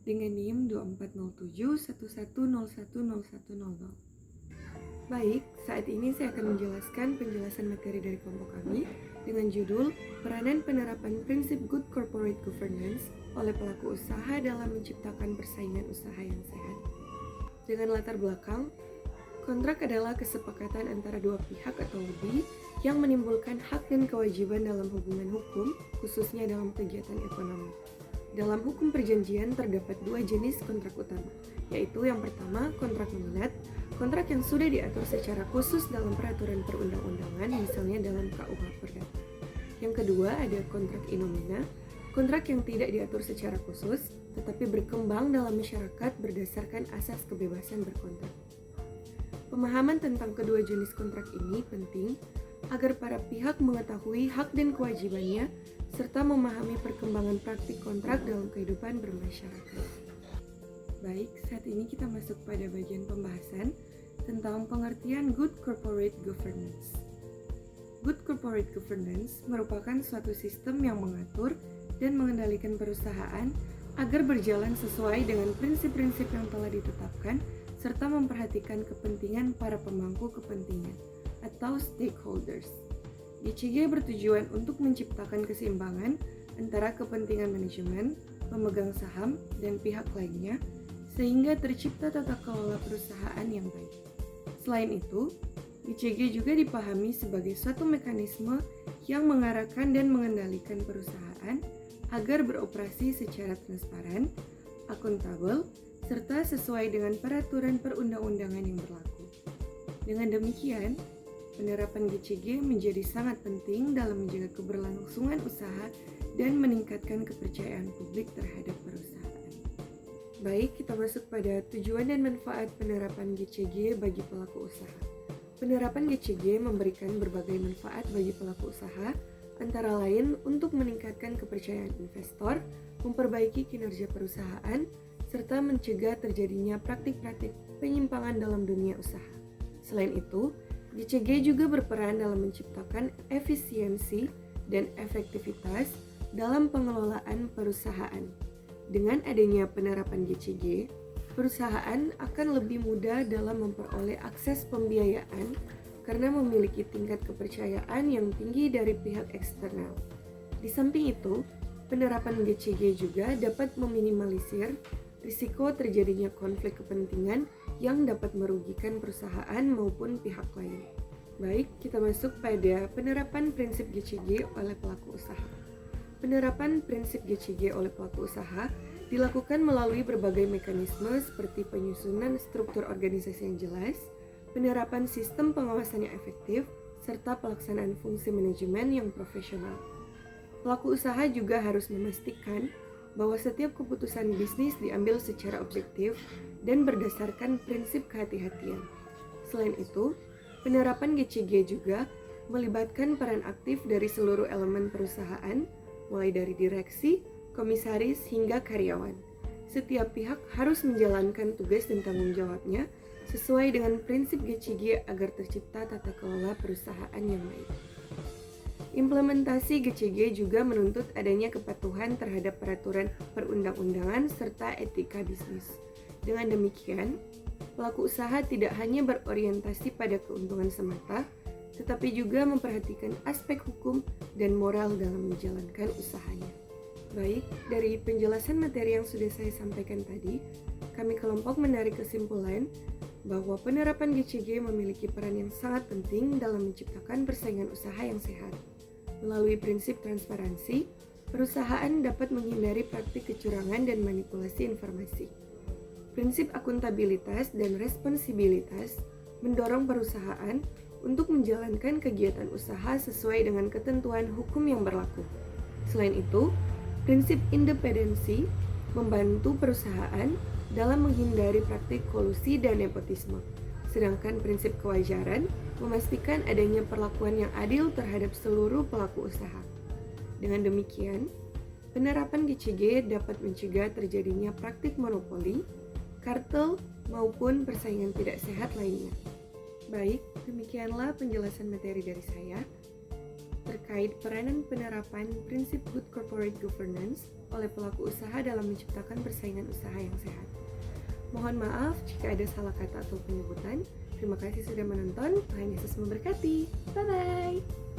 dengan NIM 240711010100. Baik, saat ini saya akan menjelaskan penjelasan materi dari kelompok kami dengan judul Peranan Penerapan Prinsip Good Corporate Governance oleh pelaku usaha dalam menciptakan persaingan usaha yang sehat. Dengan latar belakang, kontrak adalah kesepakatan antara dua pihak atau lebih yang menimbulkan hak dan kewajiban dalam hubungan hukum, khususnya dalam kegiatan ekonomi. Dalam hukum perjanjian terdapat dua jenis kontrak utama, yaitu yang pertama kontrak nominat, kontrak yang sudah diatur secara khusus dalam peraturan perundang-undangan, misalnya dalam KUH Perdata. Yang kedua ada kontrak inomina, kontrak yang tidak diatur secara khusus, tetapi berkembang dalam masyarakat berdasarkan asas kebebasan berkontrak. Pemahaman tentang kedua jenis kontrak ini penting agar para pihak mengetahui hak dan kewajibannya serta memahami perkembangan praktik kontrak dalam kehidupan bermasyarakat. Baik, saat ini kita masuk pada bagian pembahasan tentang pengertian Good Corporate Governance. Good Corporate Governance merupakan suatu sistem yang mengatur dan mengendalikan perusahaan agar berjalan sesuai dengan prinsip-prinsip yang telah ditetapkan serta memperhatikan kepentingan para pemangku kepentingan atau stakeholders. GCG bertujuan untuk menciptakan keseimbangan antara kepentingan manajemen, pemegang saham, dan pihak lainnya sehingga tercipta tata kelola perusahaan yang baik. Selain itu, GCG juga dipahami sebagai suatu mekanisme yang mengarahkan dan mengendalikan perusahaan agar beroperasi secara transparan, akuntabel, serta sesuai dengan peraturan perundang-undangan yang berlaku. Dengan demikian, penerapan GCG menjadi sangat penting dalam menjaga keberlangsungan usaha dan meningkatkan kepercayaan publik terhadap perusahaan. Baik, kita masuk pada tujuan dan manfaat penerapan GCG bagi pelaku usaha. Penerapan GCG memberikan berbagai manfaat bagi pelaku usaha, antara lain untuk meningkatkan kepercayaan investor, memperbaiki kinerja perusahaan, serta mencegah terjadinya praktik-praktik penyimpangan dalam dunia usaha. Selain itu, GCG juga berperan dalam menciptakan efisiensi dan efektivitas dalam pengelolaan perusahaan. Dengan adanya penerapan GCG, perusahaan akan lebih mudah dalam memperoleh akses pembiayaan karena memiliki tingkat kepercayaan yang tinggi dari pihak eksternal. Di samping itu, penerapan GCG juga dapat meminimalisir risiko terjadinya konflik kepentingan yang dapat merugikan perusahaan maupun pihak lain. Baik, kita masuk pada penerapan prinsip GCG oleh pelaku usaha. Penerapan prinsip GCG oleh pelaku usaha dilakukan melalui berbagai mekanisme seperti penyusunan struktur organisasi yang jelas, penerapan sistem pengawasan yang efektif, serta pelaksanaan fungsi manajemen yang profesional. Pelaku usaha juga harus memastikan bahwa setiap keputusan bisnis diambil secara objektif dan berdasarkan prinsip kehati-hatian. Selain itu, penerapan GCG juga melibatkan peran aktif dari seluruh elemen perusahaan, mulai dari direksi, komisaris, hingga karyawan. Setiap pihak harus menjalankan tugas dan tanggung jawabnya sesuai dengan prinsip GCG agar tercipta tata kelola perusahaan yang baik. Implementasi GCG juga menuntut adanya kepatuhan terhadap peraturan perundang-undangan serta etika bisnis. Dengan demikian, pelaku usaha tidak hanya berorientasi pada keuntungan semata, tetapi juga memperhatikan aspek hukum dan moral dalam menjalankan usahanya. Baik, dari penjelasan materi yang sudah saya sampaikan tadi, kami kelompok menarik kesimpulan bahwa penerapan GCG memiliki peran yang sangat penting dalam menciptakan persaingan usaha yang sehat. Melalui prinsip transparansi, perusahaan dapat menghindari praktik kecurangan dan manipulasi informasi. Prinsip akuntabilitas dan responsibilitas mendorong perusahaan untuk menjalankan kegiatan usaha sesuai dengan ketentuan hukum yang berlaku. Selain itu, prinsip independensi membantu perusahaan dalam menghindari praktik kolusi dan nepotisme. Sedangkan prinsip kewajaran memastikan adanya perlakuan yang adil terhadap seluruh pelaku usaha. Dengan demikian, penerapan GCG dapat mencegah terjadinya praktik monopoli, kartel, maupun persaingan tidak sehat lainnya. Baik, demikianlah penjelasan materi dari saya. terkait peranan penerapan prinsip good corporate governance oleh pelaku usaha dalam menciptakan persaingan usaha yang sehat. Mohon maaf jika ada salah kata atau penyebutan. Terima kasih sudah menonton. Tuhan Yesus memberkati. Bye-bye.